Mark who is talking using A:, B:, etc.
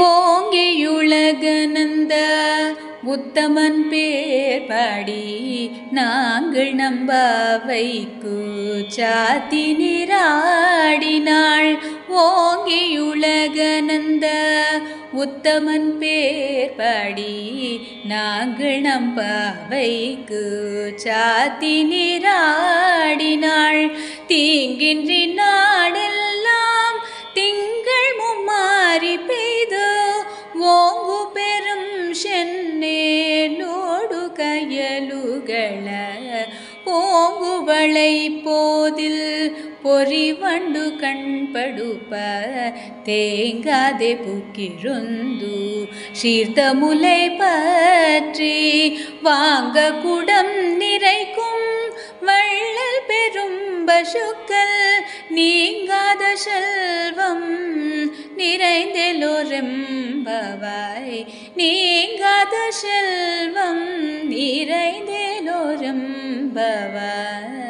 A: ஓங்கியுலகனந்த உத்தமன் பேர் பாடி நாங்கள் நம்பாவைக்கு சாத்தி நீராடினாள். ஓங்கியுலகனந்த உத்தமன் பேர் பாடி நாங்கள் நம்பாவைக்கு சாத்தி நீராடினாள். தீங்கின்றி நாடெல்லாம் திங்கள் மும்மாறி பெய்து ஓங்கு பெரும் சென்னேலோடு கயலுகள ஓங்குவளை போதில் பொறிவண்டு கண்படுப்ப தேங்காதே புக்கிருந்து சீர்த்த முலை பற்றி வாங்க குடம் நிறைக்கும் வள்ளல் பெரும் பசுக்கள் நீங்காத செல்வம் நிறைந்தேலோரெம்பவாய் நீங்காத செல்வம் நிறைந்தேலோரெம்பவாய்.